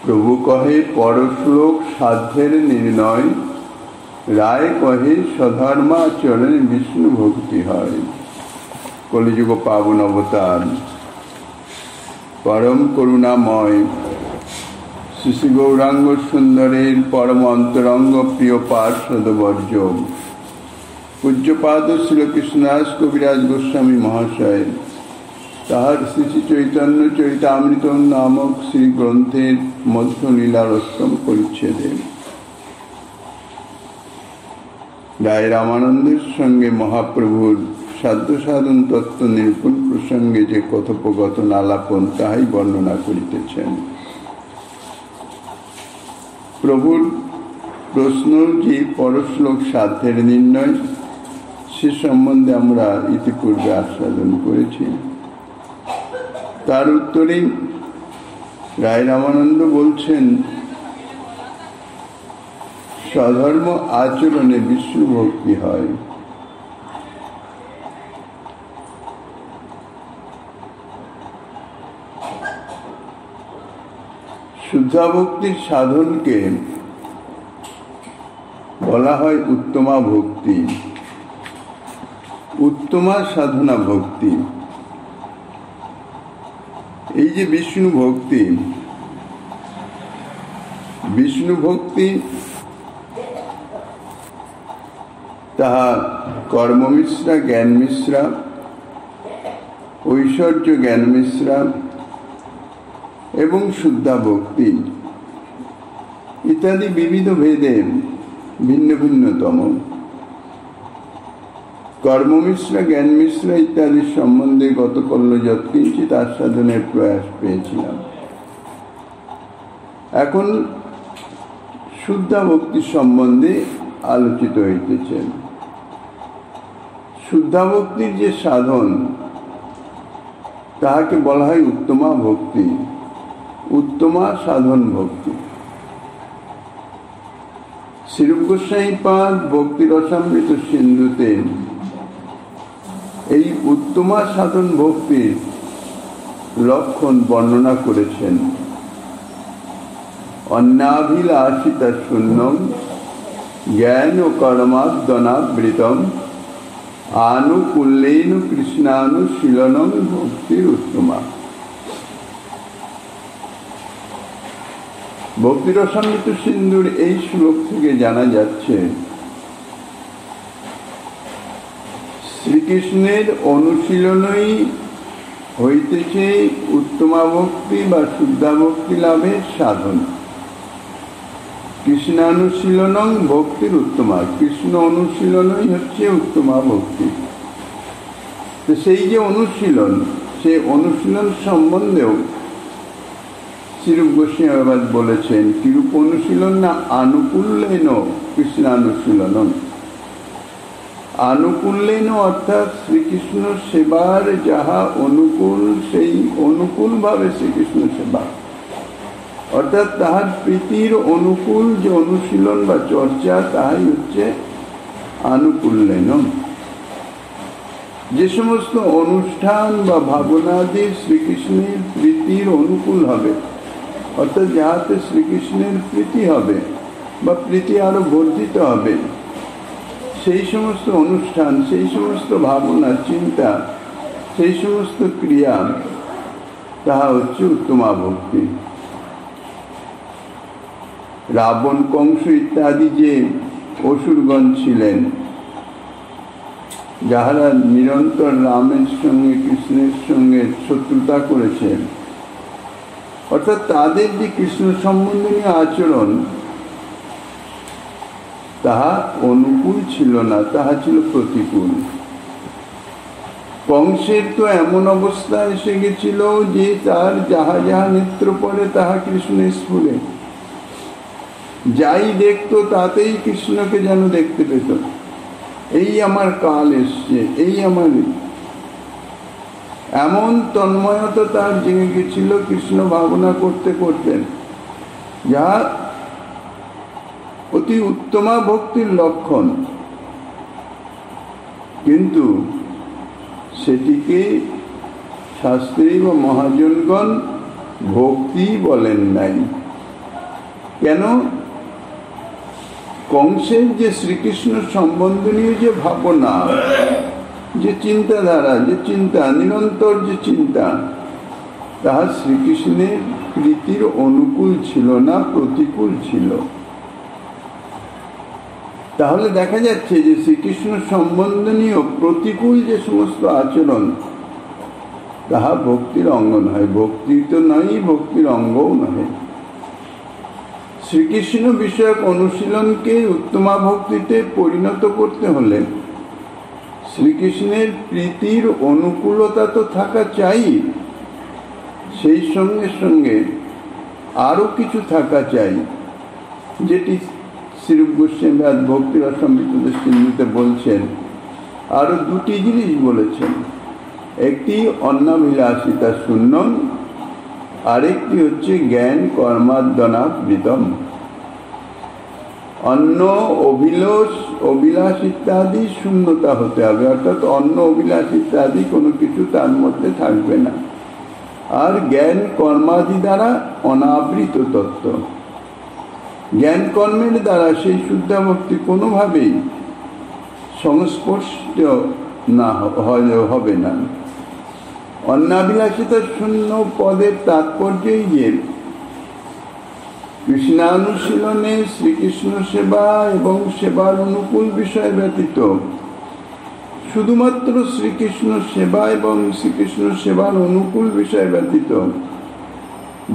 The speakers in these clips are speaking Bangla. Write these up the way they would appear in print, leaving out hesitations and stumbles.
প্রভু কহে পরশ্লোক সাধ্যের নির্ণয়, রায় কহে স্বধর্মাচরণে বিষ্ণু ভক্তি হয়। কলিযুগ পাবন অবতার পরম করুণাময় শ্রী শ্রী গৌরাঙ্গ সুন্দরের পরম অন্তরঙ্গ প্রিয় পার্শ্বদবর্জ পূজ্যপাদ শ্রীকৃষ্ণদাস কবিরাজ গোস্বামী মহাশয় তাহার শ্রী শ্রী চৈতন্য চরিতামৃত নামক শ্রী গ্রন্থের মধ্য লীলার অষ্টম পরিচ্ছেদে রায় রামানন্দের সঙ্গে মহাপ্রভুর সাধ্য সাধন তত্ত্ব নিরূপণ প্রসঙ্গে যে কথোপকথন আলাপন তাহাই বর্ণনা করিতেছেন। প্রভুর প্রশ্ন যে পরশ্লোক সাধ্যের নির্ণয়, সে সম্বন্ধে আমরা ইতিপূর্বে আস্বাদন করেছি। তার উত্তরে রায় রামানন্দ বলছেন, স্বধর্ম আচরণে বিষ্ণু ভক্তি হয়। শুদ্ধা ভক্তির সাধনকে বলা হয় উত্তমা ভক্তি, উত্তমা সাধনা ভক্তি। এই যে বিষ্ণু ভক্তি, বিষ্ণু ভক্তি তাহা কর্মমিশ্রা, জ্ঞান মিশ্রা, ঐশ্বর্য জ্ঞান মিশ্রা এবং শুদ্ধা ভক্তি ইত্যাদি বিবিধ ভেদে ভিন্ন ভিন্নতম। কর্মমিশ্রা, জ্ঞান মিশ্রা ইত্যাদি সম্বন্ধে গতকল্য যৎকিঞ্চিৎ আস্বাদনের প্রয়াস পেয়েছিলাম। এখন শুদ্ধা ভক্তি সম্বন্ধে আলোচিত হইতেছে। শুদ্ধা ভক্তির যে সাধন তাহাকে বলা হয় উত্তমা ভক্তি, উত্তমা সাধন ভক্তি। শ্রীরূপ গোস্বামীপাদ ভক্তি রসামৃত সিন্ধুতে এই উত্তমা সাধন ভক্তির লক্ষণ বর্ণনা করেছেন। অন্যাভিলাষিতা শূন্যম জ্ঞান ও কর্মাদ্দনাবৃতম আনুকূল্যেন কৃষ্ণানুশীলনম ভক্তির উত্তমা। ভক্তি রসামৃত সিন্ধুর এই শ্লোক থেকে জানা যাচ্ছে শ্রীকৃষ্ণের অনুশীলনই হইতেছে উত্তমা ভক্তি বা শুদ্ধা ভক্তি লাভের সাধন। কৃষ্ণানুশীলনং ভক্তির উত্তমা, কৃষ্ণ অনুশীলনই হচ্ছে উত্তমা ভক্তি। তো সেই যে অনুশীলন, সে অনুশীলন সম্বন্ধেও শ্রীরূপ গোস্বামী বলেছেন কিরূপ অনুশীলন না আনুকূল্যেন কৃষ্ণানুশীলনম। আনুকূল্যেন অর্থাৎ শ্রীকৃষ্ণ সেবার যাহা অনুকূল, সেই অনুকূল ভাবে শ্রীকৃষ্ণ সেবা, অর্থাৎ তাহার প্রীতির অনুকূল যে অনুশীলন বা চর্চা, তাহাই হচ্ছে আনুকূল্যেন। যে সমস্ত অনুষ্ঠান বা ভাবনাদি শ্রীকৃষ্ণের প্রীতির অনুকূল হবে, অর্থাৎ যাহাতে শ্রীকৃষ্ণের প্রীতি হবে বা প্রীতি আরো বর্ধিত হবে, সেই সমস্ত অনুষ্ঠান, সেই সমস্ত ভাবনা চিন্তা, সেই সমস্ত ক্রিয়া, তাহা হচ্ছে উত্তমা ভক্তি। রাবণ, কংস ইত্যাদি যে অসুরগণ ছিলেন, যাহারা নিরন্তর রামের সঙ্গে কৃষ্ণের সঙ্গে শত্রুতা করেছেন, অর্থাৎ তাদের যে কৃষ্ণ সম্বন্ধীয় আচরণ তাহা অনুকূল ছিল না, তাহা ছিল প্রতিকূল। কংসের তো এমন অবস্থা এসে গেছিল যে তার যাহা যাহা নেত্র পড়ে তাহা কৃষ্ণের স্ফুরে, যাই দেখতো তাতেই কৃষ্ণকে যেন দেখতে পেত। এই আমার কাল এসছে, এই আমার, এমন তন্ময়তা তার জেগে গেছিল কৃষ্ণ ভাবনা করতে করতেন, যা অতি উত্তমা ভক্তির লক্ষণ। কিন্তু সেটিকে শাস্ত্রী বা মহাজনগণ ভক্তি বলেন নাই, কেন? কংসের যে শ্রীকৃষ্ণ সম্বন্ধনীয় যে ভাবনা, যে চিন্তাধারা, যে চিন্তা, নিরন্তর যে চিন্তা, তাহা শ্রীকৃষ্ণের প্রীতির অনুকূল ছিল না, প্রতিকূল ছিল। তাহলে দেখা যাচ্ছে যে শ্রীকৃষ্ণ সম্বন্ধনীয় প্রতিকূল যে সমস্ত আচরণ, তাহা ভক্তির অঙ্গ নয়। ভক্তি তো নয়, ভক্তির অঙ্গও নয়। শ্রীকৃষ্ণ বিষয়ক অনুশীলনকে উত্তমা ভক্তিতে পরিণত করতে হলে শ্রীকৃষ্ণের প্রীতির অনুকূলতা তো থাকা চাই, সেই সঙ্গে সঙ্গে আরো কিছু থাকা চাই, যেটি শ্রীরূপ গোস্বামী ভক্তি রসামৃত সিন্ধুতে বলছেন। আরো দুটি জিনিস বলেছেন, একটি অন্নাবিলাসিতা শূন্যম, আরেকটি হচ্ছে জ্ঞান কর্মাদ্যনাবৃতম। অন্ন অভিলাষ ইত্যাদি শূন্যতা হতে হবে, অর্থাৎ অন্ন অভিলাষ ইত্যাদি কোনো কিছু তার মধ্যে থাকবে না। আর জ্ঞান কর্মাদি দ্বারা অনাবৃত তত্ত্ব, জ্ঞান কর্মের দ্বারা সেই শুদ্ধা ভক্তি কোনোভাবেই সংস্পর্শ না হবে না। অন্নাবিলাসিতা শূন্য পদের তাৎপর্যই যে কৃষ্ণানুশীলনে শ্রীকৃষ্ণ সেবা এবং সেবার অনুকূল বিষয় ব্যতীত শুধুমাত্র শ্রীকৃষ্ণ সেবা এবং শ্রীকৃষ্ণ সেবার অনুকূল বিষয় ব্যতীত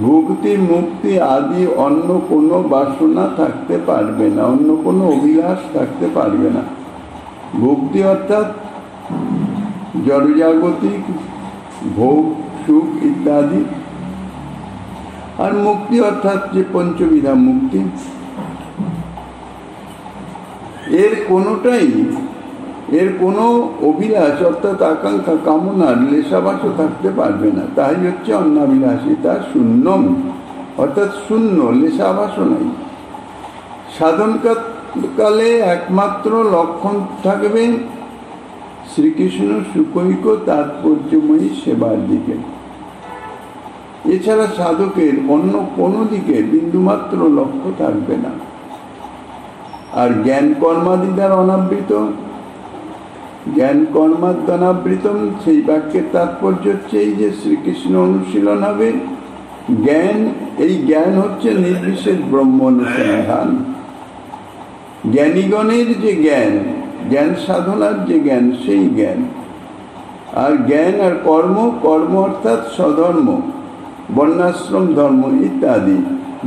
ভক্তি মুক্তি আদি অন্য কোনো বাসনা থাকতে পারবে না, অন্য কোনো অভিলাষ থাকতে পারবে না। ভক্তি অর্থাৎ জড়জাগতিক ভোগ সুখ ইত্যাদি, আর মুক্তি অর্থাৎ যে পঞ্চবিধা মুক্তি, এর কোনো অভিলাষ অর্থাৎ আকাঙ্ক্ষা কামনার লেশাবাসও থাকতে পারবে না। তাই হচ্ছে অন্নাবিলাসিতা শূন্যম, অর্থাৎ শূন্য, লেশাবাসও নাই। সাধনকালে একমাত্র লক্ষণ থাকবে শ্রীকৃষ্ণ সুকৈক তাৎপর্যময়ী সেবার দিকে। এছাড়া সাধকের অন্য কোনো দিকে বিন্দুমাত্র লক্ষ্য থাকবে না। আর জ্ঞান কর্মাদি দ্বারা অনাবৃত, জ্ঞান কর্মাদ্যনাবৃতম, সেই বাক্যের তাৎপর্য হচ্ছে এই যে শ্রীকৃষ্ণ অনুশীলন হবে জ্ঞান, এই জ্ঞান হচ্ছে নির্বিশেষ ব্রহ্ম অনুসন্ধান। জ্ঞানীগণের যে জ্ঞান, জ্ঞান সাধনার যে জ্ঞান, সেই জ্ঞান। আর জ্ঞান আর কর্ম অর্থাৎ স্বধর্ম, বর্ণাশ্রম ধর্ম ইত্যাদি,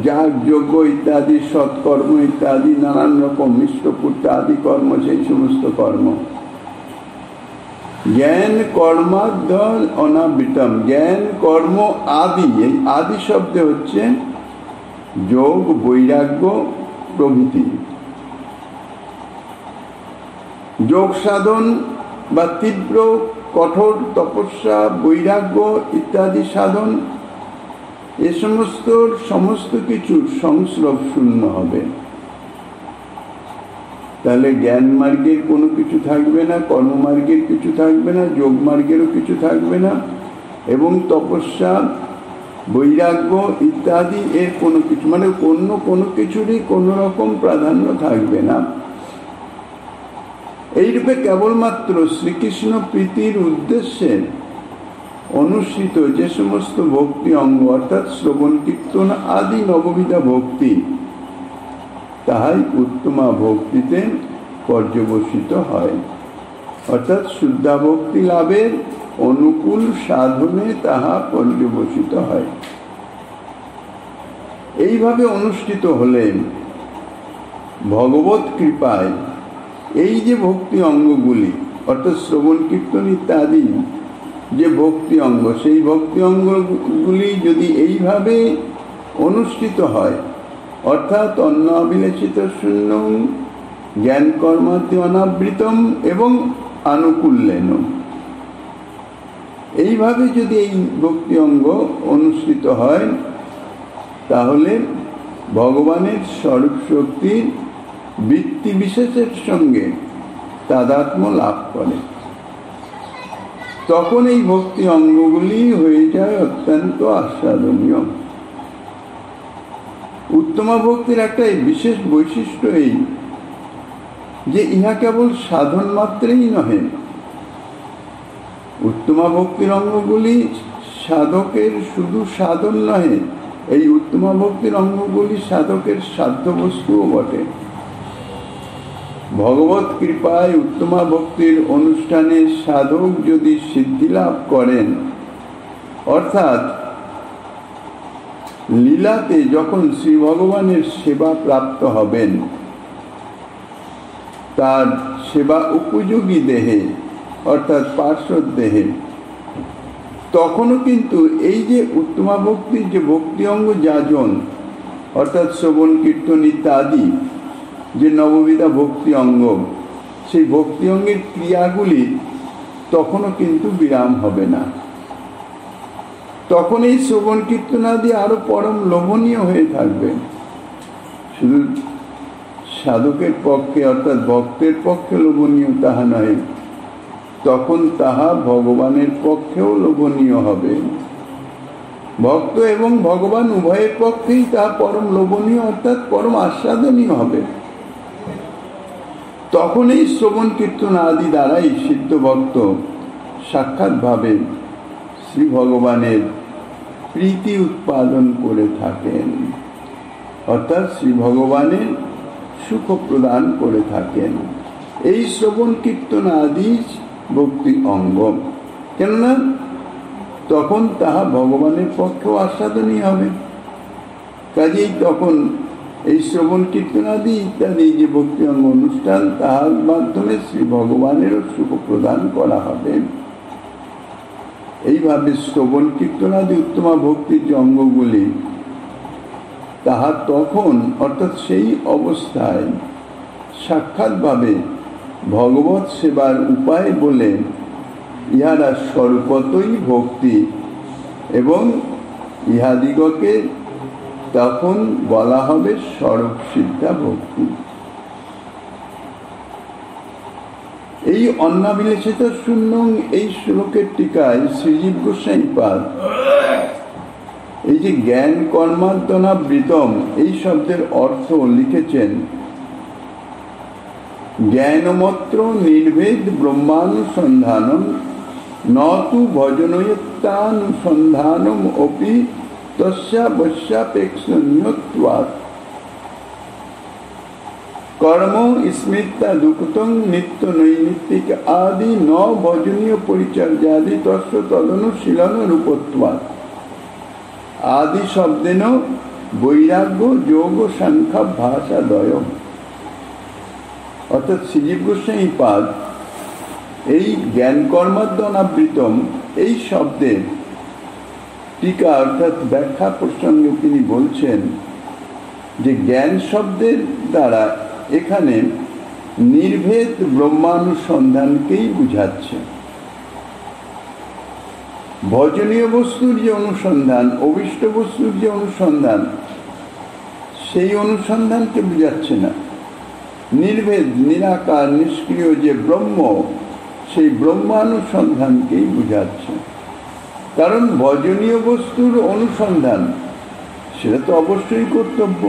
যাগ যজ্ঞ ইত্যাদি, সৎকর্ম ইত্যাদি, নানান রকম ইষ্টপূর্ত আদি কর্ম, সেই সমস্ত কর্ম। জ্ঞান কর্মাদ্য অনাবৃতম, জ্ঞান কর্ম আদি, এই আদি শব্দে হচ্ছে যোগ বৈরাগ্য প্রভৃতি। যোগ সাধন বা তীব্র কঠোর তপস্যা, বৈরাগ্য ইত্যাদি সাধন, এ সমস্ত কিছুর সংস্রব শূন্য হবে। তাহলে জ্ঞান মার্গের কোনো কিছু থাকবে না, কর্মমার্গের কিছু থাকবে না, যোগ মার্গেরও কিছু থাকবে না, এবং তপস্যা, বৈরাগ্য ইত্যাদি এর কোনো কিছু, মানে কোনো কিছুরই কোনো রকম প্রাধান্য থাকবে না। এইরূপে কেবলমাত্র শ্রীকৃষ্ণ প্রীতির উদ্দেশ্যে অনুষ্ঠিত যে সমস্ত ভক্তি অঙ্গ, অর্থাৎ শ্রবণ কীর্তন আদি নববিধা ভক্তি, তাহাই উত্তমা ভক্তিতে পর্যবসিত হয়। অর্থাৎ শুদ্ধা ভক্তি লাভের অনুকূল সাধনে তাহা পর্যবসিত হয়। এইভাবে অনুষ্ঠিত হলে ভগবত কৃপায় এই যে ভক্তি অঙ্গগুলি, অর্থাৎ শ্রবণ কীর্তন ইত্যাদি যে ভক্তি অঙ্গ, সেই ভক্তি অঙ্গগুলি যদি এইভাবে অনুষ্ঠিত হয়, অর্থাৎ অন্নাবিলাসিত শূন্যম, জ্ঞান কর্মাদি অনাবৃতম এবং আনুকূল্যেন, এইভাবে যদি এই ভক্তি অঙ্গ অনুষ্ঠিত হয়, তাহলে ভগবানের স্বরূপ শক্তির বৃত্তি বিশেষের সঙ্গে তাদাত্ম্য লাভ করে। তখন এই ভক্তি অঙ্গগুলি হয়ে যায় অত্যন্ত আস্বাদনীয়। উত্তমা ভক্তির একটা বিশেষ বৈশিষ্ট্য এই যে ইহা কেবল সাধন মাত্রেই নহে। উত্তমা ভক্তির অঙ্গগুলি সাধকের শুধু সাধন নহে, এই উত্তমা ভক্তির অঙ্গগুলি সাধকের সাধ্য বস্তুও বটে। ভগবত কৃপায় উত্তমা ভক্তির অনুষ্ঠানে সাধক যদি সিদ্ধি লাভ করেন, অর্থাৎ লীলাতে যখন শ্রী ভগবানের সেবা প্রাপ্ত হবেন, তার সেবা উপযোগী দেহে অর্থাৎ পার্শ্বদ দেহে, তখনও কিন্তু এই যে উত্তমা ভক্তির যে ভক্তি অঙ্গ যাজন অর্থাৎ শ্রবণ কীর্তন ইত্যাদি যে নববিধা ভক্তি অঙ্গ, সেই ভক্তি অঙ্গের ক্রিয়াগুলি তখনও কিন্তু বিরাম হবে না। তখন এই শ্রবণ কীর্তন আদি আরো পরম লোভনীয় হয়ে থাকবে। শুধু সাধকের পক্ষে অর্থাৎ ভক্তের পক্ষে লোভনীয় তাহা নয়, তখন তাহা ভগবানের পক্ষেও লোভনীয় হবে। ভক্ত এবং ভগবান উভয়ের পক্ষেই তাহা পরম লোভনীয় অর্থাৎ পরম আস্বাদনীয় হবে। তখন এই শ্রবণ কীর্তন আদি দ্বারাই সিদ্ধ ভক্ত সাক্ষাৎ ভাবে শ্রী ভগবানের প্রীতি উৎপাদন করে থাকেন, অর্থাৎ শ্রী ভগবানের সুখ প্রদান করে থাকেন। এই শ্রবণ কীর্তন আদি ভক্তি অঙ্গ, কেননা তখন তাহা ভগবানের পক্ষেও আস্বাদনীয় হবে। কাজেই তখন এই শ্রবণ কীর্তন আদি ইত্যাদি যে ভক্তি অঙ্গ অনুষ্ঠান, তাহার মাধ্যমে শ্রী ভগবানেরও সুখ প্রদান করা হবে। এইভাবে শ্রবণ কীর্তন আদি উত্তমা ভক্তির যে অঙ্গগুলি, তাহা তখন অর্থাৎ সেই অবস্থায় সাক্ষাৎভাবে ভগবত সেবার উপায় বলে ইহারা স্বরূপতই ভক্তি, এবং ইহাদিগকে তখন বলা হবে স্বরূপ সিদ্ধা ভক্তি। এই অন্নাবিলেষিত শূন্য এই শ্লোকের টিকায় শ্রীজীব গোস্বামীপাদ এই যে জ্ঞান কর্মার্দনাবৃতম এই শব্দের অর্থ লিখেছেন, জ্ঞানমাত্র নির্ভেদ ব্রহ্মানুসন্ধানম নতু ভজনয়ত্তানুসন্ধানম অপি তস্যাবশ্যাপেক্ষণীয়ত্বাৎ কর্ম স্মৃত্যাদুক্তং নিত্য নৈমিত্তিক আদি ন ভজনীয় পরিচর্যাদি তস্য তদনুশীলন রূপত্বাৎ। আদি শব্দেন বৈরাগ্য যোগ সংখ্যা ভাষাদয়। অর্থাৎ শ্রীজীব গোস্বামীপাদ এই জ্ঞান কর্মার্দনাবৃতম এই শব্দের টিকা অর্থাৎ ব্যাখ্যা প্রসঙ্গে তিনি বলছেন যে জ্ঞান শব্দের দ্বারা এখানে নির্ভেদ ব্রহ্মানুসন্ধানকেই বুঝাচ্ছে। ভজনীয় বস্তুর যে অনুসন্ধান, অভিষ্ট বস্তুর যে অনুসন্ধান, সেই অনুসন্ধানকে বুঝাচ্ছে না। নির্ভেদ নিরাকার নিষ্ক্রিয় যে ব্রহ্ম, সেই ব্রহ্মানুসন্ধানকেই বুঝাচ্ছে। কারণ ভজনীয় বস্তুর অনুসন্ধান সেটা তো অবশ্যই কর্তব্য।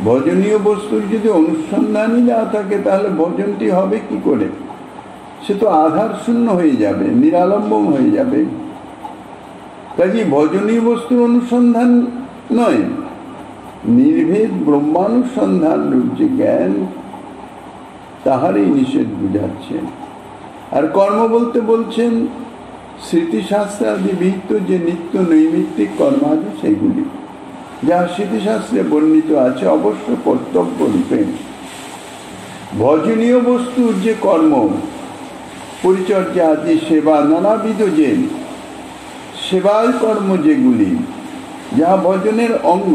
ভজনীয় বস্তুর যদি অনুসন্ধানই না থাকে, তাহলে ভজনটি হবে কি করে? সে তো আধার শূন্য হয়ে যাবে, নিরালম্বম হয়ে যাবে। কাজে ভজনীয় বস্তুর অনুসন্ধান নয়, নির্ভেদ ব্রহ্মানুসন্ধান রূপ যে জ্ঞান, তাহারই নিষেধ বুঝাচ্ছেন। আর কর্ম বলতে বলছেন স্মৃতিশাস্ত্রাদি বিহিত যে নিত্য নৈমিত্তিক কর্মাদি, সেগুলি যা স্মৃতিশাস্ত্রে বর্ণিত আছে অবশ্য কর্তব্য রূপে। ভজনীয় বস্তুর যে কর্ম, পরিচর্যা আদি সেবা, নানাবিধ যে সেবার কর্ম যেগুলি যা ভজনের অঙ্গ,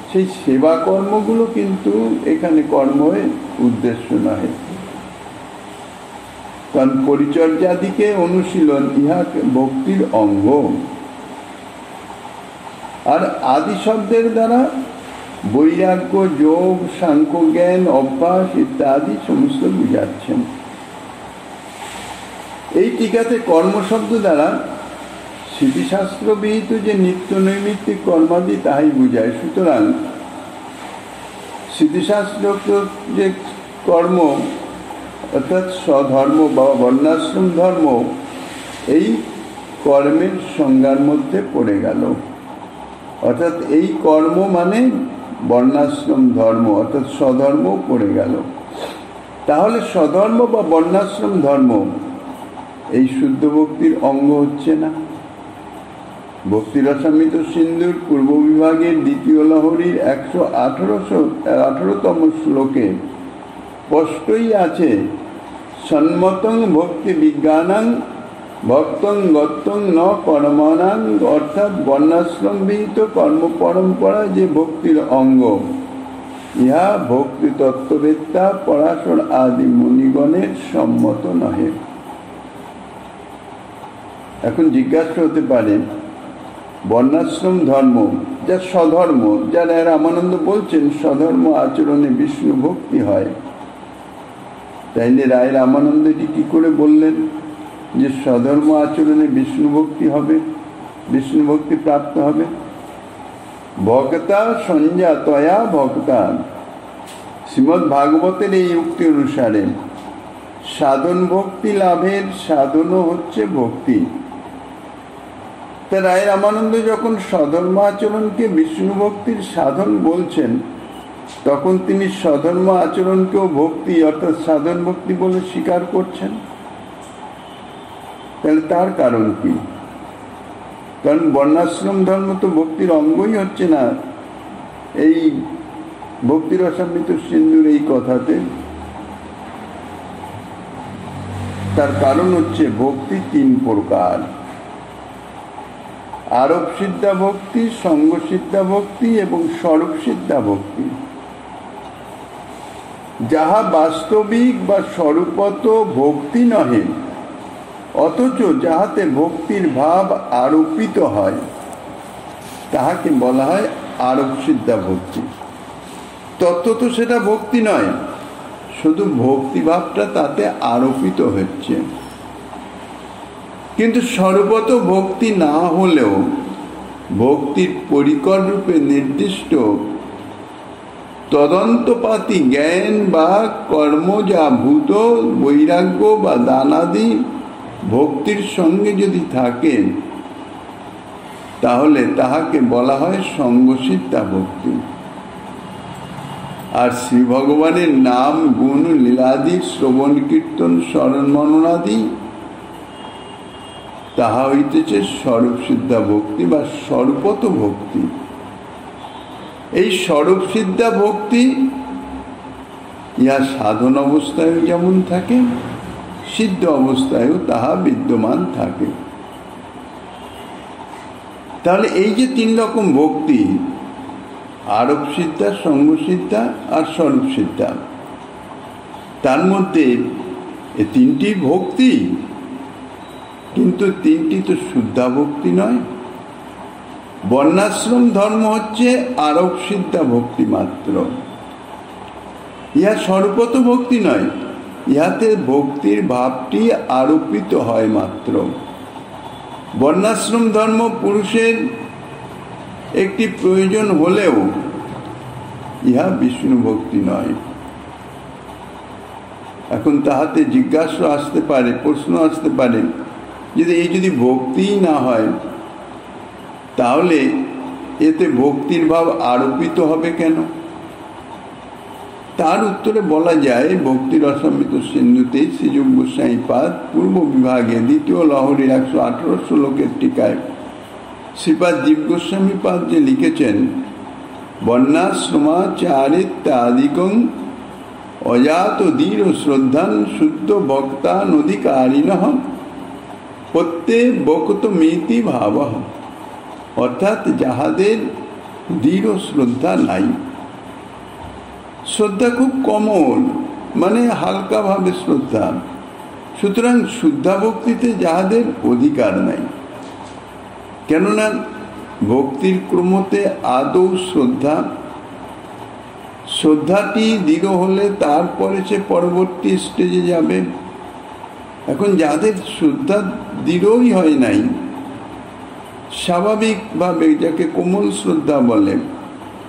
সেই সেবা কর্মগুলো কিন্তু এখানে কর্মের উদ্দেশ্য নয়। কারণ পরিচর্যাদিকে অনুশীলন ইহা ভক্তির অঙ্গ। আর আদি শব্দের দ্বারা বৈরাগ্য, যোগ, সাংখ্য জ্ঞান, অভ্যাস ইত্যাদি সমস্ত বুঝাচ্ছেন। এই টিকাতে কর্ম শব্দ দ্বারা স্মৃতিশাস্ত্র বিহিত যে নিত্য নৈমিত্তিক কর্মাদি তাহাই বুঝায়। সুতরাং স্মৃতিশাস্ত্র যে কর্ম অর্থাৎ স্বধর্ম বা বর্ণাশ্রম ধর্ম, এই কর্মের সংজ্ঞার মধ্যে পড়ে গেল। অর্থাৎ এই কর্ম মানে বর্ণাশ্রম ধর্ম, অর্থাৎ স্বধর্ম পড়ে গেল। তাহলে স্বধর্ম বা বর্ণাশ্রম ধর্ম এই শুদ্ধ ভক্তির অঙ্গ হচ্ছে না। ভক্তি রসামৃত সিন্ধুর পূর্ব বিভাগের দ্বিতীয় লহরীর 118তম শ্লোকে স্পষ্টই আছে, সন্মতং ভক্তি বিজ্ঞানাং ভক্তং গত্যং ন কর্মণাং, অর্থাৎ বর্ণাশ্রম বিহিত কর্ম পরম্পরা যে ভক্তির অঙ্গ, ইহা ভক্তি তত্ত্ববেত্তা পরাশর আদি মুনিগণের সম্মত নহে। এখন জিজ্ঞাসা হতে পারে, বর্ণাশ্রম ধর্ম যা স্বধর্ম, যারা রামানন্দ বলছেন স্বধর্ম আচরণে বিষ্ণু ভক্তি হয়, তাইলে রায় রামানন্দ এটি কি করে বললেন যে স্বধর্ম আচরণে বিষ্ণু ভক্তি হবে, বিষ্ণু ভক্তি প্রাপ্ত হবে? ভক্তা সঞ্জাতয়া ভক্তা, শ্রীমদ্ ভাগবতের এই উক্তি অনুসারে সাধন ভক্তি লাভের সাধনও হচ্ছে ভক্তি। তা রায় রামানন্দ যখন স্বধর্ম আচরণকে বিষ্ণু ভক্তির সাধন বলছেন, তখন তিনি স্বধর্ম আচরণকেও ভক্তি অর্থাৎ সাধন ভক্তি বলে স্বীকার করছেন। তাহলে তার কারণ কি? কারণ বর্ণাশ্রম ধর্ম তো ভক্তির অঙ্গই হচ্ছে না এই ভক্তি রসামৃত সিন্ধুর এই কথাতে। তার কারণ হচ্ছে ভক্তি তিন প্রকার: আরোপ সিদ্ধা ভক্তি, সঙ্গ সিদ্ধা ভক্তি এবং স্বরূপ সিদ্ধা ভক্তি। যাহা বাস্তবিক বা স্বরূপত ভক্তি নহে, অথচ যাহাতে ভক্তির ভাব আরোপিত হয়, তাহাকে বলা হয় আরোপ সিদ্ধা ভক্তি। তত্ত্বত সেটা ভক্তি নয়, শুধু ভক্তিভাবটা তাতে আরোপিত হচ্ছে। কিন্তু স্বরূপত ভক্তি না হলেও ভক্তির পরিকর রূপে নির্দিষ্ট তদন্তপাতি জ্ঞান বা কর্ম যা ভূত বৈরাগ্য বা দানাদি ভক্তির সঙ্গে যদি থাকে, তাহলে তাহাকে বলা হয় সঙ্গসিদ্ধা ভক্তি। আর শ্রী ভগবানের নাম গুণ লীলাদি শ্রবণ কীর্তন স্মরণ মননাদি, তাহা হইতেছে স্বরূপ সিদ্ধা ভক্তি বা স্বরূপত ভক্তি। এই স্বরূপ সিদ্ধা ভক্তি ইহা সাধন অবস্থায় যেমন থাকে, সিদ্ধ অবস্থায়ও তাহা বিদ্যমান থাকে। তাহলে এই যে তিন রকম ভক্তি, আরোপ সিদ্ধা, সঙ্গ সিদ্ধা আর স্বরূপ সিদ্ধা, তার মধ্যে এই তিনটি ভক্তি, কিন্তু তিনটি তো শুদ্ধা ভক্তি নয়। বর্ণাশ্রম ধর্ম হচ্ছে আরোপ সিদ্ধা ভক্তি মাত্র, ইহা স্বরূপত ভক্তি নয়, ইহাতে ভক্তির ভাবটি আরোপিত হয় মাত্র। বর্ণাশ্রম ধর্ম পুরুষের একটি প্রয়োজন হলেও ইহা বিষ্ণু ভক্তি নয়। এখন তাহাতে জিজ্ঞাসা আসতে পারে, প্রশ্ন আসতে পারে, যদি ভক্তিই না হয়, তাহলে এতে ভক্তির ভাব আরোপিত হবে কেন? তার উত্তরে বলা যায়, ভক্তি রসামৃত সিন্ধুতে শ্রীযুগ গোস্বামী পাদ পূর্ব বিভাগে দ্বিতীয় লহরীর 118 শ্লোকের টিকায় শ্রীপাদ জীব গোস্বামী পাদ যে লিখেছেন, বর্ণাশ্রমাচারিত্যাদিকং অজাত দৃঢ় শ্রদ্ধান শুদ্ধ ভক্তান অধিকারিণঃ প্রত্যেক বক্ত মিতি ভাব, অর্থাৎ যাহাদের দৃঢ় শ্রদ্ধা নাই, শ্রদ্ধা খুব কমল, মানে হালকা ভাবে শ্রদ্ধা, সুতরাং শুদ্ধা ভক্তিতে যাহাদের অধিকার নাই। কেননা ভক্তির ক্রমতে আদৌ শ্রদ্ধাটি দৃঢ় হলে তারপরে সে পরবর্তী স্টেজে যাবে। এখন যাদের শ্রদ্ধা দৃঢ়ই হয় নাই, স্বাভাবিকভাবে যাকে কোমল শ্রদ্ধা বলে,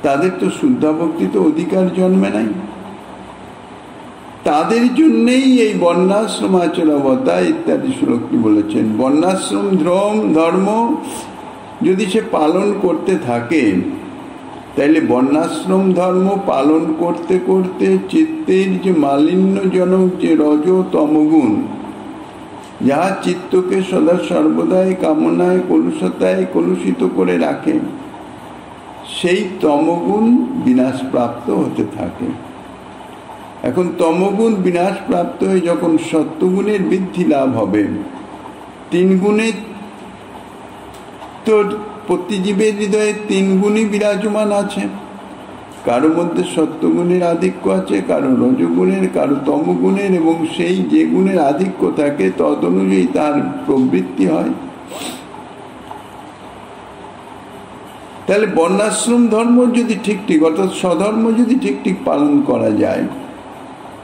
তাদের তো শুদ্ধা ভক্তিতে অধিকার জন্মে নাই। তাদের জন্যেই এই বর্ণাশ্রম আচরবতা ইত্যাদি শ্লোকটি বলেছেন। বর্ণাশ্রম ধর্ম যদি সে পালন করতে থাকে, তাইলে বর্ণাশ্রম ধর্ম পালন করতে করতে চিত্তের যে মালিন্যজনক যে রজ তমগুণ, যাহা চিত্তকে সদা সর্বদাই কামনায় কলুষতায় কলুষিত করে রাখে, সেই তমগুণ বিনাশ প্রাপ্ত হতে থাকে। এখন তমগুণ বিনাশ প্রাপ্ত হয়ে যখন সত্যগুণের বৃদ্ধি লাভ হবে, 3 গুণে তো প্রতি জীবের হৃদয়ে 3 গুণই বিরাজমান আছে। কারো মধ্যে সত্যগুণের আধিক্য আছে, কারো রজগুণের, কারো তমগুণের, এবং সেই যে গুণের আধিক্য থাকে তদ অনুযায়ী তার প্রবৃত্তি হয়। তাহলে বর্ণাশ্রম ধর্ম যদি ঠিক অর্থাৎ স্বধর্ম যদি ঠিক পালন করা যায়,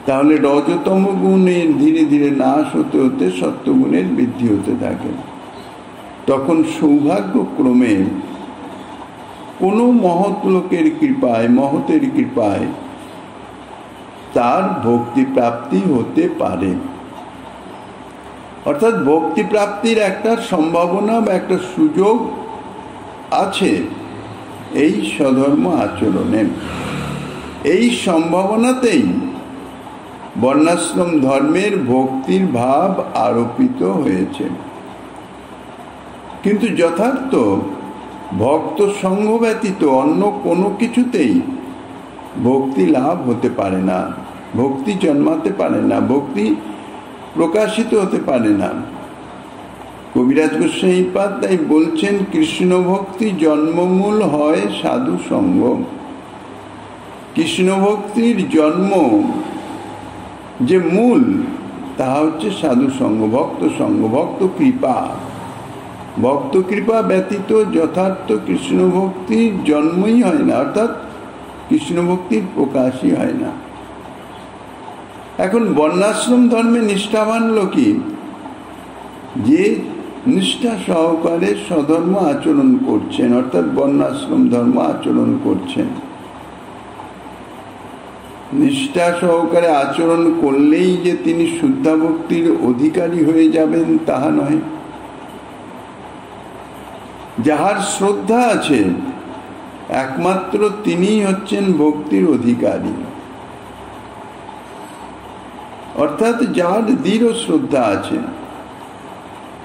তাহলে রজতম গুণের ধীরে ধীরে নাশ হতে হতে সত্যগুণের বৃদ্ধি হতে থাকে। তখন সৌভাগ্যক্রমে কোনো মহৎ লোকের কৃপায়, মহতের কৃপায় তার ভক্তি প্রাপ্তি হতে পারে। অর্থাৎ ভক্তি প্রাপ্তির একটা সম্ভাবনা বা একটা সুযোগ আছে এই স্বধর্ম আচরণে। এই সম্ভাবনাতেই বর্ণাশ্রম ধর্মের ভক্তির ভাব আরোপিত হয়েছে। কিন্তু যথার্থ ভক্ত সঙ্গ ব্যতীত অন্য কোনো কিছুতেই ভক্তি লাভ হতে পারে না, ভক্তি জন্মাতে পারে না, ভক্তি প্রকাশিত হতে পারে না। কবিরাজ গোস্বামীপাদ তাই বলছেন, কৃষ্ণ ভক্তি জন্মমূল হয় সাধু সঙ্গ। কৃষ্ণ ভক্তির জন্ম যে মূল, তাহা হচ্ছে সাধু সঙ্গ, ভক্ত সঙ্গ, ভক্ত কৃপা। ভক্ত কৃপা ব্যতীত যথার্থ কৃষ্ণ ভক্তির জন্মই হয় না, অর্থাৎ কৃষ্ণ ভক্তির প্রকাশই হয় না। এখন বর্ণাশ্রম ধর্মে নিষ্ঠাবান লোকই যে নিষ্ঠা সহকারে স্বধর্ম আচরণ করছেন, অর্থাৎ বর্ণাশ্রম ধর্ম আচরণ করছেন, নিষ্ঠা সহকারে আচরণ করলেই যে তিনি শুদ্ধা ভক্তির অধিকারী হয়ে যাবেন তাহা নয়। যাহার শ্রদ্ধা আছে একমাত্র তিনিই হচ্ছেন ভক্তির অধিকারী, অর্থাৎ যার দৃঢ় শ্রদ্ধা আছে।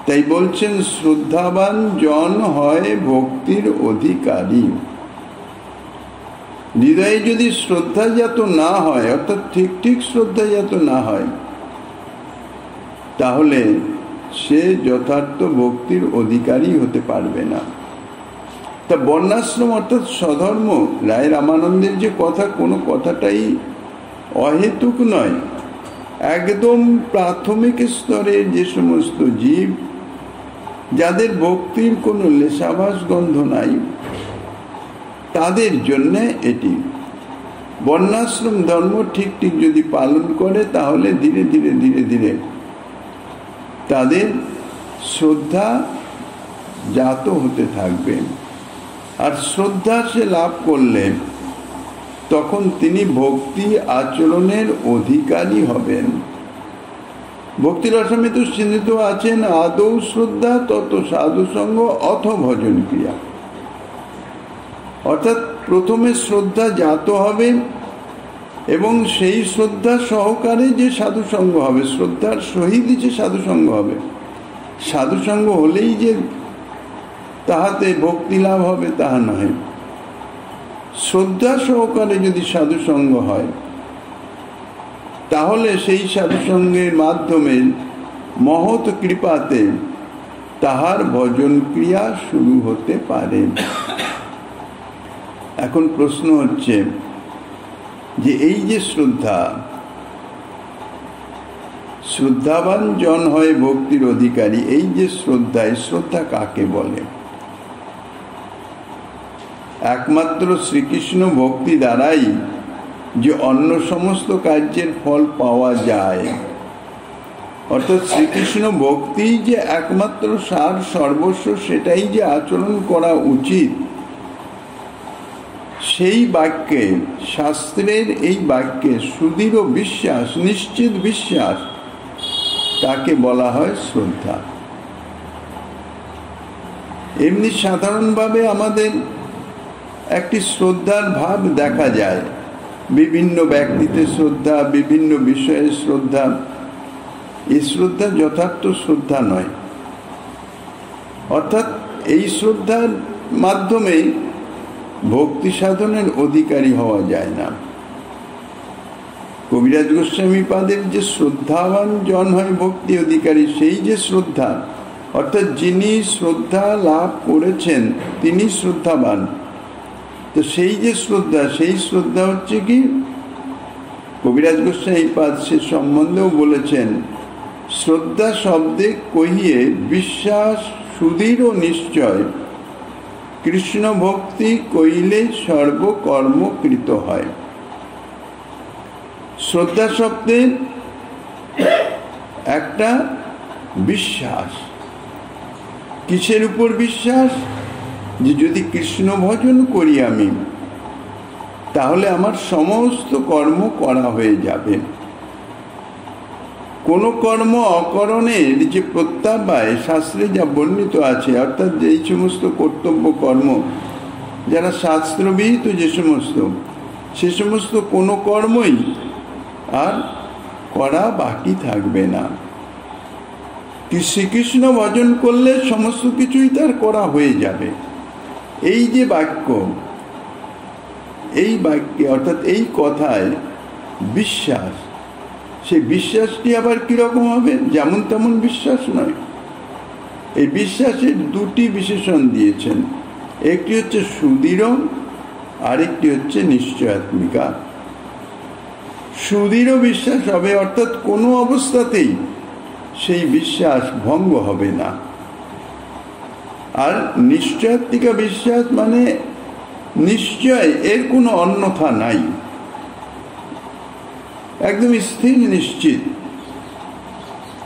তাই বলছেন, শ্রদ্ধাবান জন হয় ভক্তির অধিকারী। হৃদয়ে যদি শ্রদ্ধাজাত না হয়, অর্থাৎ ঠিক শ্রদ্ধাজাত না হয়, তাহলে সে যথার্থ ভক্তির অধিকারী হতে পারবে না। তা বর্ণাশ্রম অর্থাৎ স্বধর্ম, রায় রামানন্দের যে কথা, কোনো কথাটাই অহেতুক নয়। একদম প্রাথমিক স্তরে যে সমস্ত জীব, যাদের ভক্তির কোনো লেশাভাস গন্ধ নাই, তাদের জন্য এটি। বর্ণাশ্রম ধর্ম ঠিক যদি পালন করে, তাহলে ধীরে ধীরে তাদের শ্রদ্ধা জাত হতে থাকবে। আর শ্রদ্ধা সে লাভ করলে তখন তিনি ভক্তি আচরণের অধিকারী হবেন। ভক্তি রসমিত সিন্ধিত আছেন আদৌ শ্রদ্ধা তত সাধুসঙ্গ অথ ভজন ক্রিয়া। অর্থাৎ প্রথমে শ্রদ্ধা জাত হবে এবং সেই শ্রদ্ধা সহকারে যে সাধুসঙ্গ হবে, শ্রদ্ধার সহিত যে সাধুসঙ্গ হবে, সাধুসঙ্গ হলেই যে তাহাতে ভক্তি লাভ হবে তাহা নয়। শ্রদ্ধা সহকারে যদি সাধুসঙ্গ হয়, তাহলে সেই সাধুসঙ্গের মাধ্যমে মহৎ কৃপাতে তাহার ভজন ক্রিয়া শুরু হতে পারে। এখন প্রশ্ন হচ্ছে যে এই যে শ্রদ্ধাবান জন হয় ভক্তির অধিকারী, এই যে শ্রদ্ধা কাকে বলে? একমাত্র শ্রীকৃষ্ণ ভক্তি দ্বারাই যে অন্য সমস্ত কার্যের ফল পাওয়া যায়, অর্থাৎ শ্রীকৃষ্ণ ভক্তি যে একমাত্র সার সর্বস্ব, সেটাই যে আচরণ করা উচিত, সেই বাক্যে, শাস্ত্রের এই বাক্যে সুদৃঢ় বিশ্বাস, নিশ্চিত বিশ্বাস, তাকে বলা হয় শ্রদ্ধা। এমনি সাধারণভাবে আমাদের একটি শ্রদ্ধার ভাব দেখা যায়, বিভিন্ন ব্যক্তিতে শ্রদ্ধা, বিভিন্ন বিষয়ে শ্রদ্ধা। এই শ্রদ্ধা যথার্থ শ্রদ্ধা নয়। অর্থাৎ এই শ্রদ্ধার মাধ্যমে ভক্তি সাধনের অধিকারী হওয়া যায় না। কবিরাজ গোস্বামী পাদের যে শ্রদ্ধাবান জন হয় ভক্তি অধিকারী, সেই যে শ্রদ্ধা, অর্থাৎ যিনি শ্রদ্ধা লাভ করেছেন তিনি শ্রদ্ধাবান। তো সেই যে শ্রদ্ধা, সেই শ্রদ্ধা হচ্ছে কি, কবিরাজ গোস্বামী পাদ সে সম্বন্ধেও বলেছেন, শ্রদ্ধা শব্দে কহিয়ে বিশ্বাস সুদৃঢ় নিশ্চয়, কৃষ্ণ ভক্তি কইলে সর্বকর্ম কৃত হয়। শ্রদ্ধা শব্দে একটা বিশ্বাস। কিসের উপর বিশ্বাস? যে যদি কৃষ্ণ ভজন করি আমি, তাহলে আমার সমস্ত কর্ম করা হয়ে যাবে। কোন কর্ম অকরণের যে প্রত্যাবায় শাস্ত্রে যা বর্ণিত আছে, অর্থাৎ এই সমস্ত কর্তব্য কর্ম যারা শাস্ত্রবিহিত, যে সমস্ত, সে সমস্ত কোনো কর্মই আর করা বাকি থাকবে না। শ্রীকৃষ্ণ ভজন করলে সমস্ত কিছুই তার করা হয়ে যাবে। এই যে বাক্য, এই বাক্যে অর্থাৎ এই কথায় বিশ্বাস, সেই বিশ্বাসটি আবার কিরকম হবে? যেমন তেমন বিশ্বাস নয়। এই বিশ্বাসের দুটি বিশেষণ দিয়েছেন, একটি হচ্ছে সুদৃঢ়, আরেকটি হচ্ছে নিশ্চয়াত্মিকা। সুদৃঢ় বিশ্বাস হবে, অর্থাৎ কোনো অবস্থাতেই সেই বিশ্বাস ভঙ্গ হবে না। আর নিশ্চয়াত্মিকা বিশ্বাস মানে নিশ্চয়, এর কোনো অন্যথা নাই, একদম স্থির নিশ্চিত।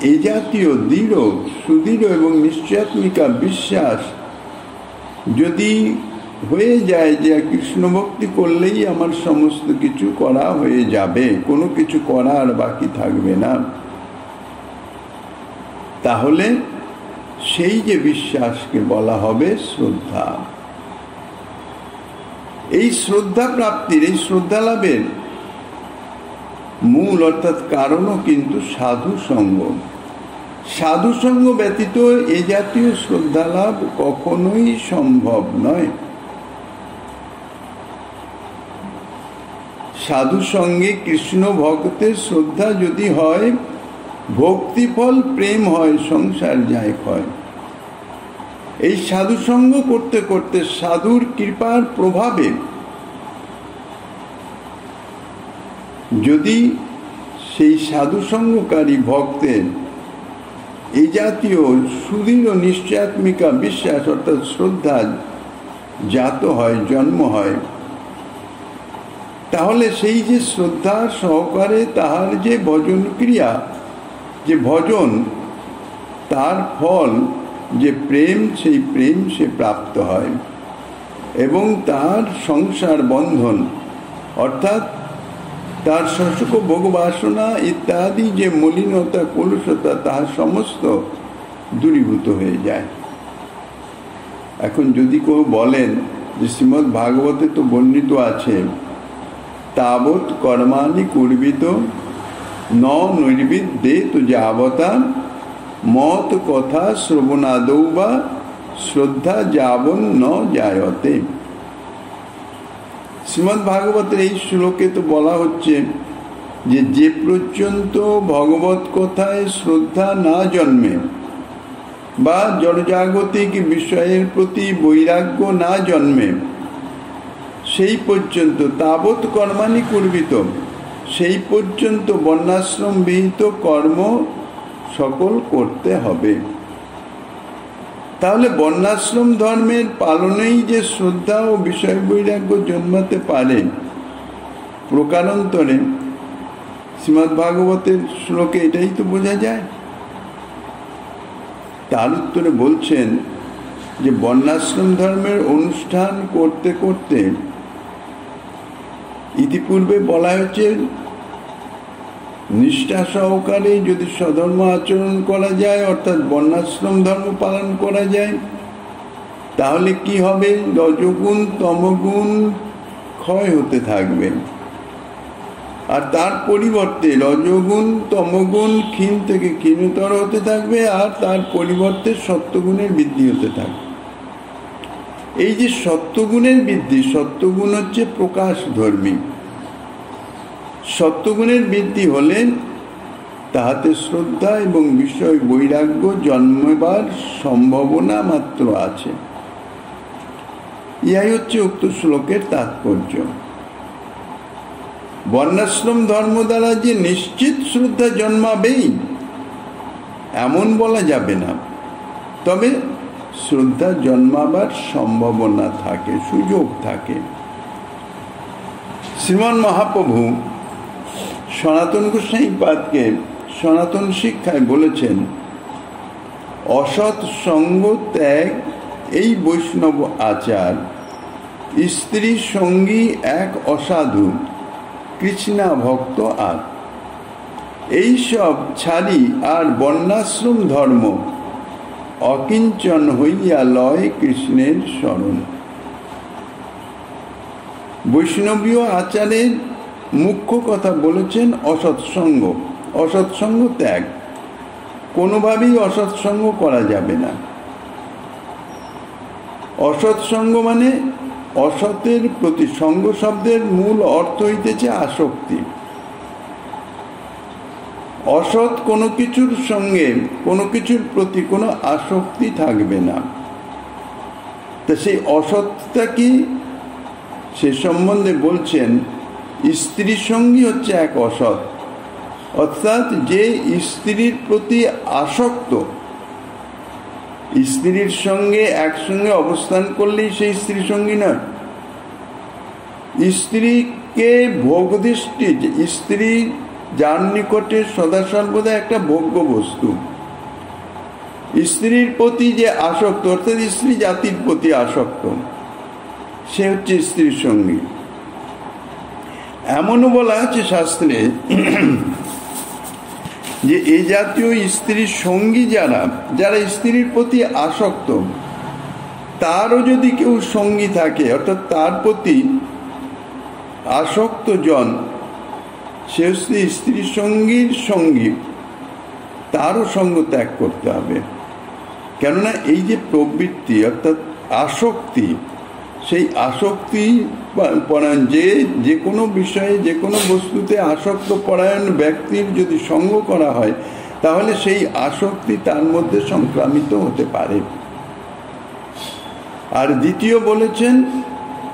এই জাতীয় দৃঢ়, সুদৃঢ় এবং নিশ্চয়াত্মিকা বিশ্বাস যদি হয়ে যায় যে কৃষ্ণ ভক্তি করলেই আমার সমস্ত কিছু করা হয়ে যাবে, কোনো কিছু করার বাকি থাকবে না, তাহলে সেই যে বিশ্বাসকে বলা হবে শ্রদ্ধা। এই শ্রদ্ধা প্রাপ্তির, এই শ্রদ্ধা লাভের মূল অর্থাৎ কারণও কিন্তু সাধু সঙ্গ। সাধু সঙ্গ ব্যতীত এই জাতীয় শ্রদ্ধা লাভ কখনোই সম্ভব নয়। সাধু সঙ্গে কৃষ্ণ ভক্তের শ্রদ্ধা যদি হয়, ভক্তিফল প্রেম হয়, সংসার যায় ক্ষয়। এই সাধু সঙ্গ করতে করতে সাধুর কৃপার প্রভাবে যদি সেই সাধু সঙ্গকারী ভক্তের এই জাতীয় সুদৃঢ় নিশ্চয়াত্মিকা বিশ্বাস অর্থাৎ শ্রদ্ধা জাত হয়, জন্ম হয়, তাহলে সেই যে শ্রদ্ধার সহকারে তাহার যে ভজন ক্রিয়া, যে ভজন, তার ফল যে প্রেম, সেই প্রেম সে প্রাপ্ত হয় এবং তার সংসার বন্ধন অর্থাৎ তার শোষক ভোগবাসনা ইত্যাদি যে মলিনতা, কলুষতা, তাহার সমস্ত দূরীভূত হয়ে যায়। এখন যদি কেউ বলেন যে শ্রীমদ্ ভাগবতে তো বর্ণিত আছে, তাবৎ কর্মাণি কুর্বিত ন নৈর্বিদ্যে তো যাবতা মত কথা শ্রবণাদৌ বা শ্রদ্ধা যাবন ন জায়তে। শ্রীমদ্ ভাগবতের এই শ্লোকে তো বলা হচ্ছে যে পর্যন্ত ভগবত কথায় শ্রদ্ধা না জন্মে বা জড়জাগতিক বিষয়ের প্রতি বৈরাগ্য না জন্মে, সেই পর্যন্ত তাবৎ কর্মাণি কুর্বিত, সেই পর্যন্ত বর্ণাশ্রম বিহিত কর্ম সকল করতে হবে। তাহলে বর্ণাশ্রম ধর্মের পালনেই যে শ্রদ্ধা ও বিষয় বৈরাগ্য জন্মাতে পারে, প্রকারান্তরে শ্রীমদ্ ভাগবতের শ্লোকে এটাই তো বোঝা যায়। তার উত্তরে বলছেন যে বর্ণাশ্রম ধর্মের অনুষ্ঠান করতে করতে ইতিপূর্বে বলা হয়েছে নিষ্ঠা সহকারে যদি স্বধর্ম আচরণ করা যায়, অর্থাৎ বর্ণাশ্রম ধর্ম পালন করা যায়, তাহলে কি হবে? রজগুণ তমগুণ ক্ষয় হতে থাকবে, আর তার পরিবর্তে রজগুণ তমগুণ ক্ষীণ থেকে ক্ষীণতর হতে থাকবে, আর তার পরিবর্তে সত্যগুণের বৃদ্ধি হতে থাকবে। এই যে সত্যগুণের বৃদ্ধি, সত্যগুণ হচ্ছে প্রকাশ ধর্মী। সত্যগুণের বৃদ্ধি হলে তাহাতে শ্রদ্ধা এবং বিষয় বৈরাগ্য জন্মবার সম্ভাবনা মাত্র আছে। ইহাই হচ্ছে উক্ত শ্লোকের তাৎপর্য। বর্ণাশ্রম ধর্ম দ্বারা যে নিশ্চিত শ্রদ্ধা জন্মাবেই এমন বলা যাবে না, তবে শ্রদ্ধা জন্মাবার সম্ভাবনা থাকে, সুযোগ থাকে। শ্রীমন মহাপ্রভু সনাতন গোস্বামী পাদকে সনাতন শিক্ষায় বলেছেন, অসৎ সঙ্গ ত্যাগ এই বৈষ্ণব আচার, স্ত্রী সঙ্গী এক অসাধু, কৃষ্ণা ভক্ত আর। এইসব ছাড়ি আর বর্ণাশ্রম ধর্ম, অকিঞ্চন হইয়া লয় কৃষ্ণের শরণ। বৈষ্ণবীয় আচারের মুখ্য কথা বলেছেন অসৎসঙ্গ, অসৎসঙ্গ ত্যাগ। কোনোভাবেই অসৎসঙ্গ করা যাবে না। অসৎসঙ্গ মানে অসতের প্রতি, সঙ্গ শব্দের মূল অর্থ হইতেছে আসক্তি। অসৎ কোনো কিছুর সঙ্গে, কোনো কিছুর প্রতি কোনো আসক্তি থাকবে না। তা সেই অসৎটা কি, সে সম্বন্ধে বলছেন স্ত্রী সঙ্গী হচ্ছে এক অসৎ, অর্থাৎ যে স্ত্রীর প্রতি আসক্ত, স্ত্রীর সঙ্গে একসঙ্গে অবস্থান করলেই সেই স্ত্রী সঙ্গী নয়। স্ত্রীকে ভোগ দৃষ্টি, স্ত্রী যার নিকটে সদা সর্বদা একটা ভোগ্য বস্তু, স্ত্রীর প্রতি যে আসক্ত, অর্থাৎ স্ত্রী জাতির প্রতি আসক্ত, সে হচ্ছে স্ত্রীর সঙ্গী। এমনও বলা আছে শাস্ত্রে যে এই জাতীয় স্ত্রীর সঙ্গী যারা, যারা স্ত্রীর প্রতি আসক্ত, তারও যদি কেউ সঙ্গী থাকে, অর্থাৎ তার প্রতি আসক্ত জন, সে হচ্ছে স্ত্রী সঙ্গীর সঙ্গী, তারও সঙ্গ ত্যাগ করতে হবে। কেননা এই যে প্রবৃত্তি অর্থাৎ আসক্তি, সেই আসক্তি পরায়ণ, যে কোনো বিষয়ে, যে কোনো বস্তুতে আসক্ত পরায়ণ ব্যক্তির যদি সঙ্গ করা হয়, তাহলে সেই আসক্তি তার মধ্যে সংক্রামিত হতে পারে। আর দ্বিতীয় বলেছেন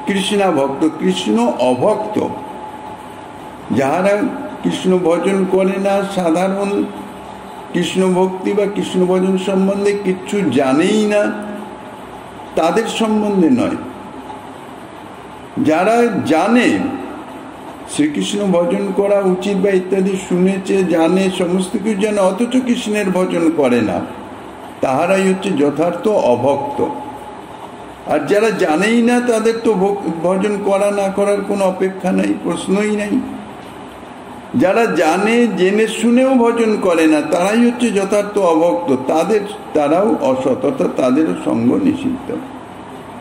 কৃষ্ণা ভক্ত, কৃষ্ণ অভক্ত, যাহারা কৃষ্ণ ভজন করে না, সাধারণ কৃষ্ণ ভক্তি বা কৃষ্ণ ভজন সম্বন্ধে কিচ্ছু জানেই না, তাদের সম্বন্ধে নয়। যারা জানে শ্রীকৃষ্ণ ভজন করা উচিত বা ইত্যাদি শুনেছে, জানে, সমস্ত কিছু জানে, অথচ কৃষ্ণের ভজন করে না, তাহারাই হচ্ছে যথার্থ অভক্ত। আর যারা জানেই না, তাদের তো ভজন করা না করার কোনো অপেক্ষা নাই, প্রশ্নই নাই। যারা জানে, জেনে শুনেও ভজন করে না, তারাই হচ্ছে যথার্থ অভক্ত। তারাও অসৎ, অর্থাৎ তাদেরও সঙ্গ নিষিদ্ধ,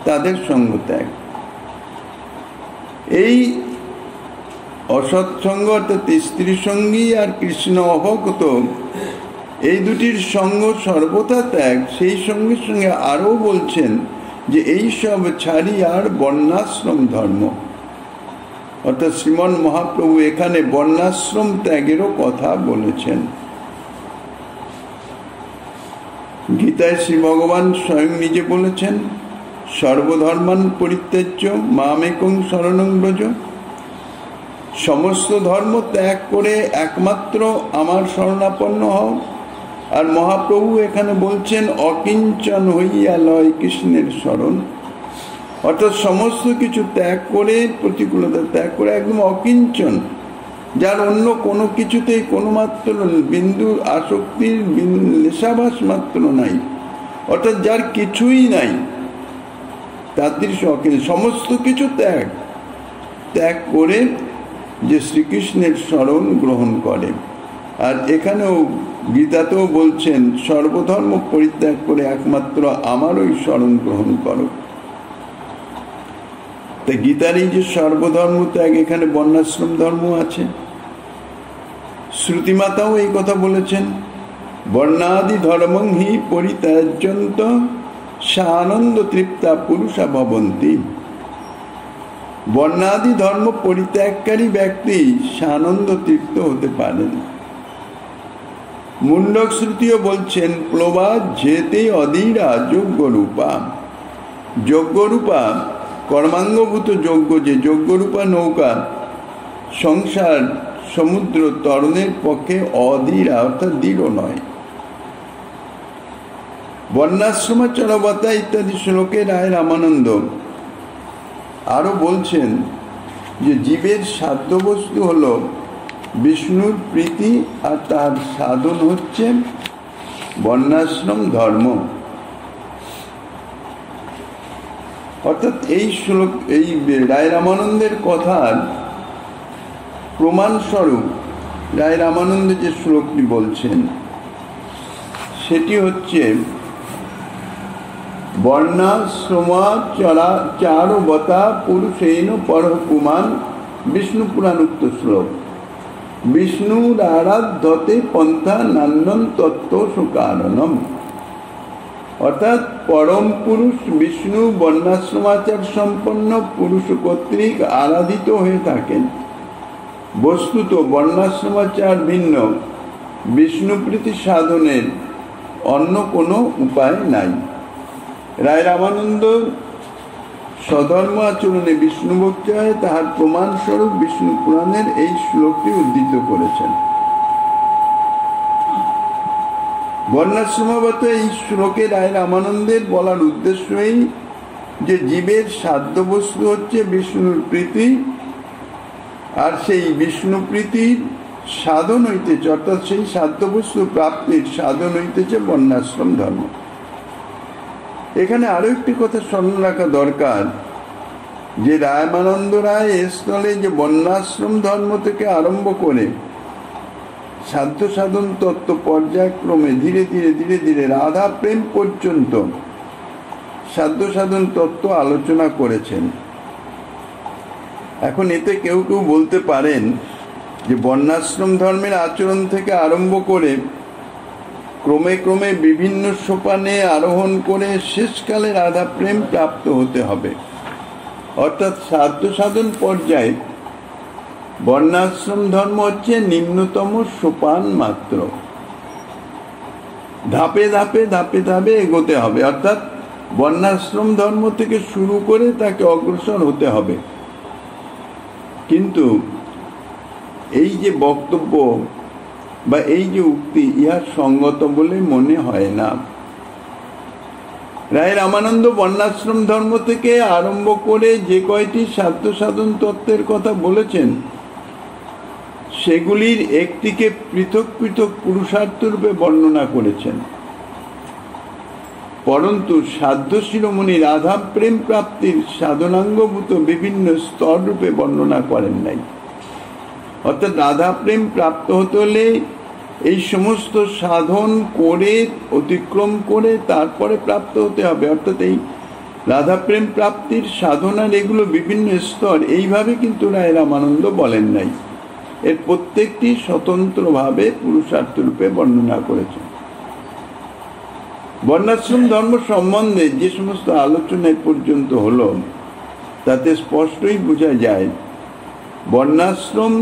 তাদের সঙ্গ ত্যাগ। এই অসৎসঙ্গ অর্থাৎ স্ত্রী সঙ্গী আর কৃষ্ণ অভক্ত, এই দুটির সঙ্গ সর্বথা ত্যাগ। সেই সঙ্গে সঙ্গে আরও বলছেন যে এই সব ছাড়ি আর বর্ণাশ্রম ধর্ম, অর্থাৎ শ্রীমন মহাপ্রভু এখানে বর্ণাশ্রম ত্যাগেরও কথা বলেছেন। গীতায় শ্রী ভগবান স্বয়ং নিজে বলেছেন, সর্বধর্মান পরিত্যাজ্য মামেকং শরণং ব্রজ। সমস্ত ধর্ম ত্যাগ করে একমাত্র আমার শরণাপন্ন হও। আর মহাপ্রভু এখানে বলছেন অকিঞ্চন হইয়া লয় কৃষ্ণের শরণ, অর্থাৎ সমস্ত কিছু ত্যাগ করে, প্রতিকূলতা ত্যাগ করে একদম অকিঞ্চন, যার অন্য কোনো কিছুতেই কোনো মাত্র বিন্দু আসক্তির লেশাভাস মাত্র নাই, অর্থাৎ যার কিছুই নাই, তার দৃশ্য সমস্ত কিছু ত্যাগ করে যে শ্রীকৃষ্ণের শরণ গ্রহণ করে। আর এখানেও গীতাতেও বলছেন সর্বধর্ম পরিত্যাগ করে একমাত্র আমারই শরণ গ্রহণ করো। তা গীতার এই যে সর্বধর্ম ত্যাগ, এখানে বর্ণাশ্রম ধর্ম আছে। শ্রুতিমাতাও এই কথা বলেছেন, বর্ণাদি ধর্মং হি পরিত্যাজ্যন্ত সানন্দ তৃপ্তা পুরুষা ভবন্তি। বর্ণাদি ধর্ম পরিত্যাগকারী ব্যক্তি সানন্দ তৃপ্ত হতে পারেন। মুন্ডক শ্রুতিও বলছেন প্লবা যেতে অধীরা যোগ্যরূপা। যোগ্যরূপা কর্মাঙ্গভূত যোগ্য, যে যোগ্যরূপা নৌকা সংসার সমুদ্র তরণের পক্ষে অধীরা অর্থাৎ দৃঢ় নয়। বর্ণাশ্রমাচরবতা ইত্যাদি শ্লোকে রায় রামানন্দ আরো বলছেন যে জীবের সাধ্য বস্তু হল বিষ্ণুর প্রীতি, আর তার সাধন হচ্ছে বর্ণাশ্রম ধর্ম। অর্থাৎ এই শ্লোক, এই রায় রামানন্দের কথার প্রমাণস্বরূপ রায় রামানন্দ যে শ্লোকটি বলছেন সেটি হচ্ছে বর্ণাশ্রমাচারবতা পুরুষেন পরপুমান, বিষ্ণু পুরাণোক্ত শ্লোক। বিষ্ণুর আরাধ্যতে পন্থা নান্যন তত্ত্ব সুকারণম। অর্থাৎ পরম পুরুষ বিষ্ণু বর্ণাশ্রমাচার সম্পন্ন পুরুষ কর্তৃক আরাধিত হয়ে থাকেন। বস্তুত বর্ণাশ্রমাচার ভিন্ন বিষ্ণুপ্রীতি সাধনের অন্য কোনো উপায় নাই। রায় রামানন্দ স্বধর্ম আচরণে বিষ্ণু ভক্তি হয় তাহার প্রমাণস্বরূপ বিষ্ণু পুরাণের এই শ্লোকটি উদ্ধৃত করেছেন। বর্ণাশ্রমগত এই শ্লোকে রায় রামানন্দের বলার উদ্দেশ্যই যে জীবের সাধ্য বস্তু হচ্ছে বিষ্ণুর প্রীতি, আর সেই বিষ্ণু প্রীতির সাধন হইতেছে, অর্থাৎ সেই সাধ্য বস্তু প্রাপ্তির সাধন হইতেছে বর্ণাশ্রম ধর্ম। এখানে আরো একটি কথা স্মরণ রাখা দরকার, যে রামানন্দ রায় এ স্থলে যে বর্ণাশ্রম ধর্ম থেকে আরম্ভ করে সাধ্য সাধন তত্ত্ব পর্যায়ক্রমে ধীরে ধীরে ধীরে ধীরে রাধা প্রেম পর্যন্ত সাধ্য সাধন তত্ত্ব আলোচনা করেছেন। এখন এতে কেউ কেউ বলতে পারেন যে বর্ণাশ্রম ধর্মের আচরণ থেকে আরম্ভ করে ক্রমে ক্রমে বিভিন্ন সোপানে আরোহণ করে শেষকালে রাধা প্রেম প্রাপ্ত হতে হবে। অর্থাৎ সাধ্য সাধন পর্যায়ে বর্ণাশ্রম ধর্ম হচ্ছে নিম্নতম সোপান মাত্র। ধাপে ধাপে ধাপে ধাপে এগোতে হবে, অর্থাৎ বর্ণাশ্রম ধর্ম থেকে শুরু করে তাকে অগ্রসর হতে হবে। কিন্তু এই যে বক্তব্য বা এই যে উক্তি, ইহা সঙ্গত বলে মনে হয় না। রায় রামানন্দ বর্ণাশ্রম ধর্ম থেকে আরম্ভ করে যে কয়টি সাধ্য সাধন তত্ত্বের কথা বলেছেন সেগুলির একটিকে পৃথক পৃথক পুরুষার্থ রূপে বর্ণনা করেছেন, পরন্তু সাধ্য শিরোমণি রাধা প্রেম প্রাপ্তির সাধনাঙ্গভূত বিভিন্ন স্তর রূপে বর্ণনা করেন নাই। অর্থাৎ রাধা প্রেম প্রাপ্ত হতে হলে এই সমস্ত সাধন করে অতিক্রম করে তারপরে প্রাপ্ত হতে হবে। অর্থাৎ এই রাধা প্রেম প্রাপ্তির সাধনার এগুলো বিভিন্ন স্তর, এইভাবে কিন্তু রায় রামানন্দ বলেন নাই। এর প্রত্যেকটি স্বতন্ত্রভাবে পুরুষার্থ রূপে বর্ণনা করেছেন। বর্ণাশ্রম ধর্ম সম্বন্ধে যে সমস্ত আলোচনা পর্যন্ত হলো তাতে স্পষ্টই বোঝা যায় বর্ণাশ্রম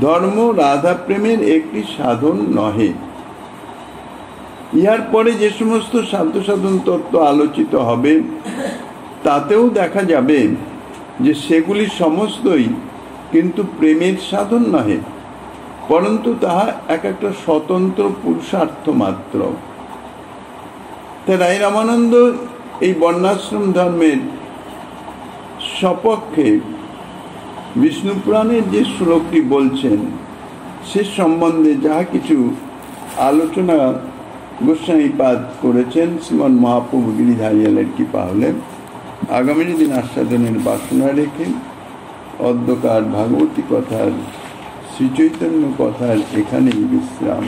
ধর্ম রাধা প্রেমের একটি সাধন নহে। ইহার পরে যে সমস্ত সাধ্য সাধন তত্ত্ব আলোচিত হবে তাতেও দেখা যাবে যে সেগুলি সমস্তই কিন্তু প্রেমের সাধন নহে, পরন্তু তাহা এক একটা স্বতন্ত্র পুরুষার্থ মাত্র। তাই রায় রামানন্দ এই বর্ণাশ্রম ধর্মের সপক্ষে বিষ্ণু পুরাণের যে শ্লোকটি বলছেন সে সম্বন্ধে যাহা কিছু আলোচনা গোস্বামীপাদ করেছেন, শ্রীমন মহাপ্রভু গিরিধারিয়ালের কৃপা হলে আগামী দিন আস্বাদনের বাসনা রেখে অদ্যকার ভাগবতী কথার শ্রীচৈতন্য কথার এখানেই বিশ্রাম।